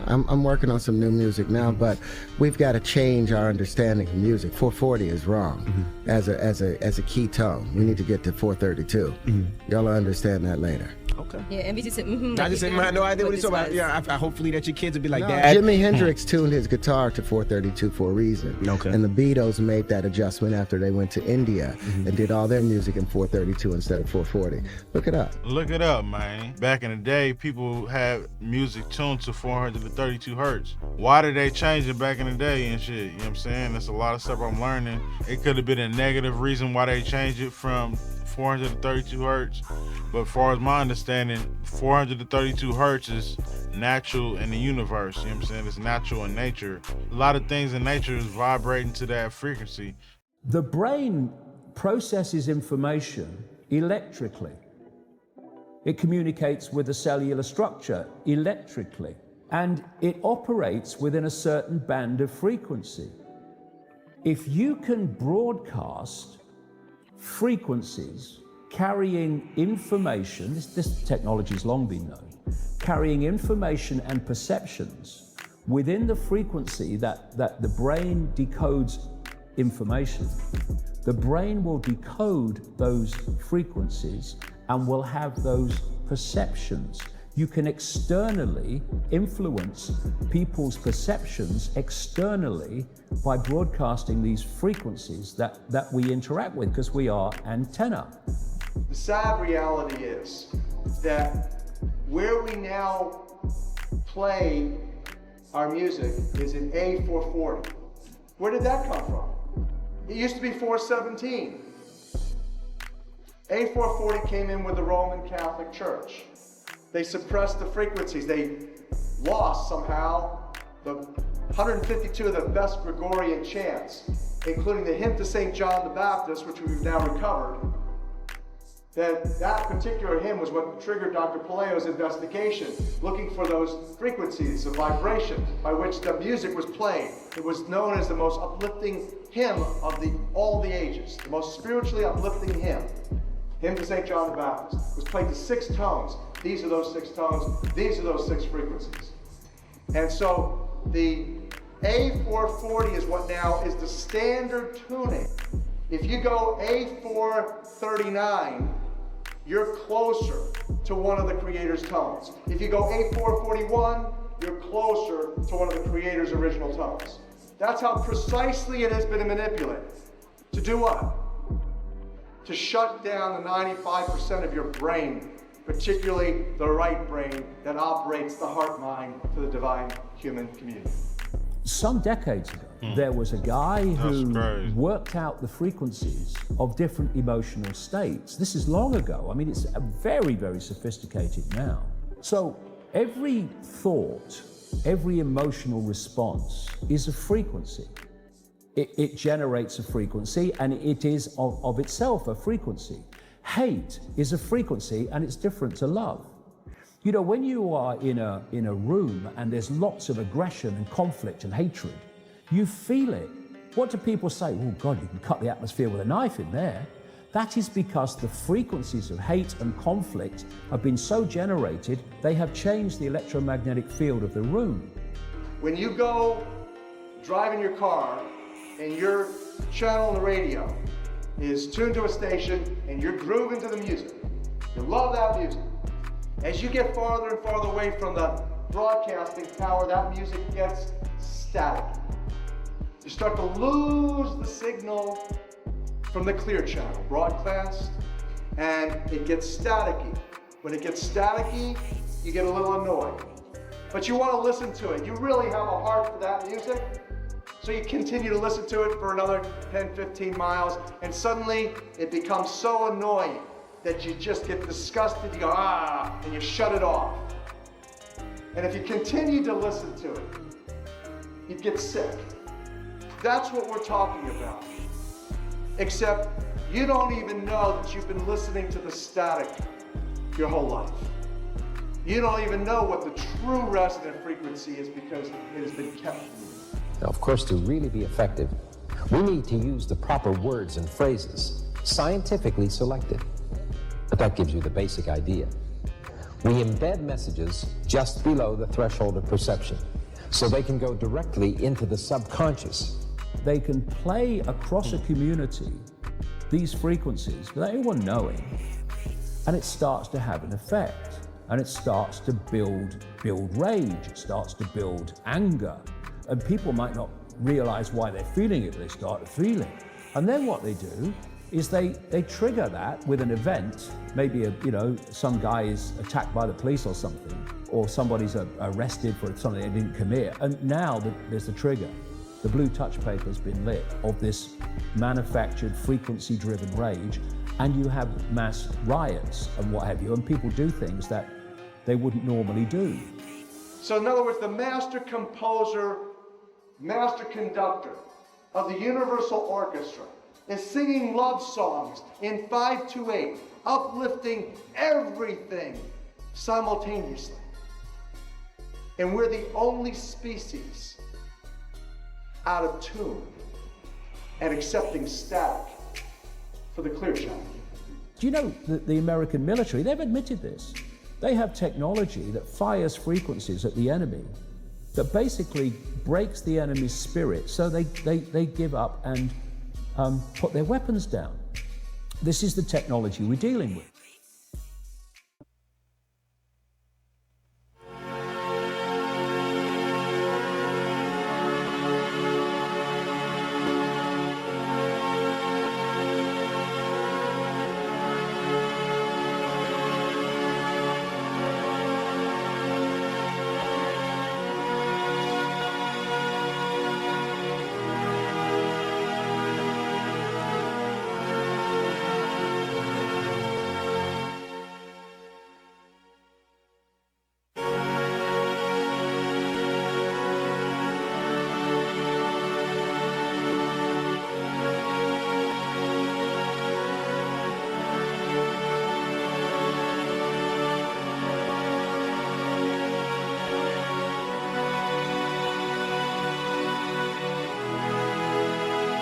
I'm working on some new music now, but we've got to change our understanding of music. 440 is wrong as a key tone. We need to get to 432. Y'all will understand that later. Okay. Yeah, MBT said, I just said, no idea what he's talking about. Yeah, I hopefully that your kids will be like, No, Dad. Jimi Hendrix tuned his guitar to 432 for a reason. Okay. And the Beatles made that adjustment after they went to India and did all their music in 432 instead of 440. Look it up. Look it up, man. Back in the day, people had music tuned to 432 hertz. Why did they change it back in the day and shit? You know what I'm saying? That's a lot of stuff I'm learning. It could have been a negative reason why they changed it from 432 hertz, but as far as my understanding, 432 hertz is natural in the universe. You know what I'm saying? It's natural in nature. A lot of things in nature is vibrating to that frequency. The brain processes information electrically. It communicates with the cellular structure electrically, and it operates within a certain band of frequency. If you can broadcast frequencies carrying information, this technology's long been known, carrying information and perceptions within the frequency that the brain decodes information, the brain will decode those frequencies and will have those perceptions. You can externally influence people's perceptions externally by broadcasting these frequencies that we interact with, because we are antenna. The sad reality is that where we now play our music is in A440. Where did that come from? It used to be 417. A440 came in with the Roman Catholic Church. They suppressed the frequencies. They lost somehow the 152 of the best Gregorian chants, including the hymn to St. John the Baptist, which we've now recovered. That particular hymn was what triggered Dr. Palaio's investigation, looking for those frequencies of vibration by which the music was played. It was known as the most uplifting hymn of all the ages, the most spiritually uplifting hymn. Hymn to St. John the Baptist was played to 6 tones. These are those 6 tones. These are those 6 frequencies. And so the A440 is what now is the standard tuning. If you go A439, you're closer to one of the creator's tones. If you go A441, you're closer to one of the creator's original tones. That's how precisely it has been manipulated. To do what? To shut down the 95% of your brain, particularly the right brain that operates the heart-mind to the divine human community. Some decades ago, there was a guy who worked out the frequencies of different emotional states. This is long ago. I mean, it's very, very sophisticated now. So every thought, every emotional response is a frequency. It generates a frequency, and it is of itself a frequency. Hate is a frequency, and it's different to love. You know, when you are in a room and there's lots of aggression and conflict and hatred, you feel it. What do people say? Oh God, you can cut the atmosphere with a knife in there. That is because the frequencies of hate and conflict have been so generated, they have changed the electromagnetic field of the room. When you go driving your car and your channel on the radio is tuned to a station and you're grooving to the music, you love that music. As you get farther and farther away from the broadcasting tower, that music gets static. You start to lose the signal from the clear channel, broadcast, and it gets staticky. When it gets staticky, you get a little annoyed. But you want to listen to it. You really have a heart for that music. So you continue to listen to it for another 10, 15 miles, and suddenly it becomes so annoying that you just get disgusted, you go, ah, and you shut it off. And if you continue to listen to it, you get sick. That's what we're talking about. Except you don't even know that you've been listening to the static your whole life. You don't even know what the true resonant frequency is because it has been kept from you. Now, of course, to really be effective, we need to use the proper words and phrases, scientifically selected. But that gives you the basic idea. We embed messages just below the threshold of perception, so they can go directly into the subconscious. They can play across a community these frequencies without anyone knowing, and it starts to have an effect, and it starts to build rage, it starts to build anger, and people might not realize why they're feeling it, but they start to feel it. And then what they do is they trigger that with an event. Maybe some guy is attacked by the police or something, or somebody's arrested for something they didn't commit, and now there's the trigger. The blue touch paper has been lit of this manufactured frequency-driven rage, and you have mass riots and what have you, and people do things that they wouldn't normally do. So in other words, the master composer, master conductor of the Universal Orchestra is singing love songs in 5/8, uplifting everything simultaneously. And we're the only species out of tune and accepting static for the clear shot. Do you know that the American military, they've admitted this. They have technology that fires frequencies at the enemy that basically breaks the enemy's spirit, so they give up and put their weapons down. This is the technology we're dealing with.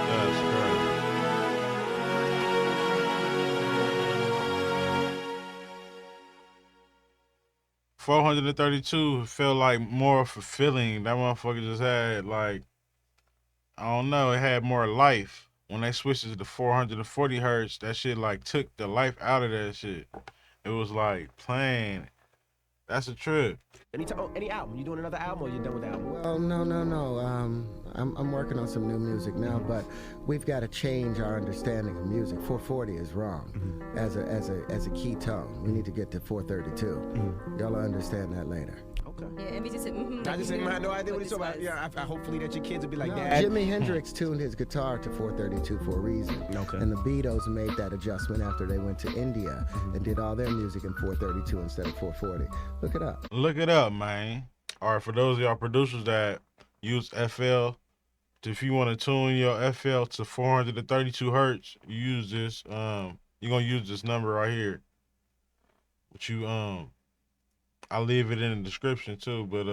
That's crazy. $432 felt like more fulfilling. That motherfucker just had like, I don't know, it had more life. When they switched it to the 440 hertz, that shit like took the life out of that shit. It was like playing. That's a trip. Any album? You doing another album, or you done with the album? Well, no. I'm working on some new music now, but we've got to change our understanding of music. 440 is wrong as a key tone. We need to get to 432. Y'all will understand that later. Okay. Yeah, and we just said, I just said, man, no idea what he's talking about. Yeah, hopefully that your kids will be like, No, Dad. Jimi Hendrix tuned his guitar to 432 for a reason. Okay. And the Beatles made that adjustment after they went to India and did all their music in 432 instead of 440. Look it up. Look it up, man. All right, for those of y'all producers that use FL, if you want to tune your FL to 432 hertz, you use this. You're gonna use this number right here. But I'll leave it in the description too. But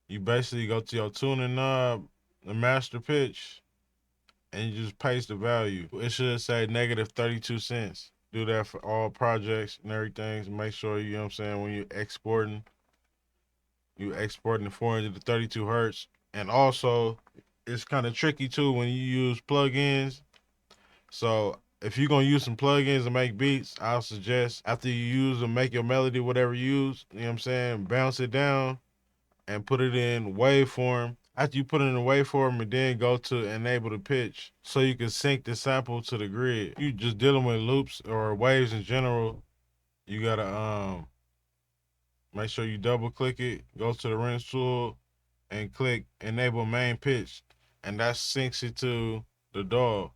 you basically go to your tuning knob, the master pitch, and you just paste the value. It should say -32 cents. Do that for all projects and everything. So make sure, you know what I'm saying, when you're exporting the 432 hertz. And also, it's kind of tricky too when you use plugins. So if you're gonna use some plugins and make beats, I'll suggest after you use them, make your melody, whatever you use, you know what I'm saying, bounce it down and put it in waveform. After you put it in a waveform, and then go to enable the pitch so you can sync the sample to the grid. You just dealing with loops or waves in general, you gotta make sure you double click it, go to the rinse tool, and click enable main pitch, and that syncs it to the DAW.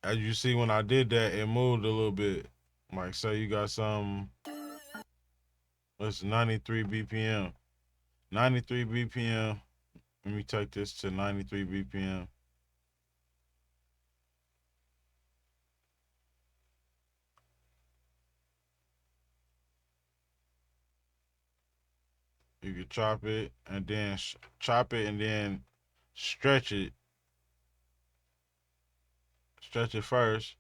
As you see, when I did that, it moved a little bit. Like, say you got some, it's 93 BPM. 93 BPM. Let me take this to 93 BPM. You can chop it and then stretch it. Stretch it first.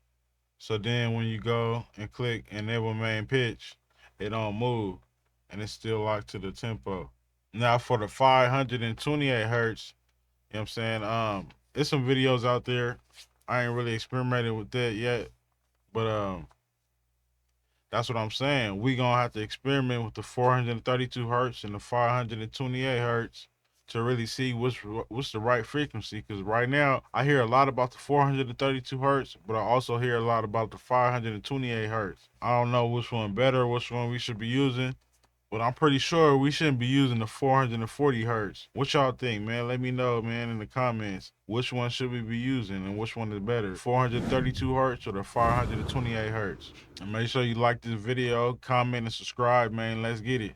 So then when you go and click enable main pitch, it don't move and it's still locked to the tempo. Now for the 528 hertz, you know what I'm saying? There's some videos out there. I ain't really experimented with that yet, but that's what I'm saying. We gonna have to experiment with the 432 hertz and the 528 hertz to really see what's the right frequency. Because right now I hear a lot about the 432 hertz, but I also hear a lot about the 528 hertz. I don't know which one better, which one we should be using. But I'm pretty sure we shouldn't be using the 440 hertz. What y'all think, man? Let me know, man, in the comments. Which one should we be using and which one is better? 432 hertz or the 528 hertz? And make sure you like this video, comment, and subscribe, man. Let's get it.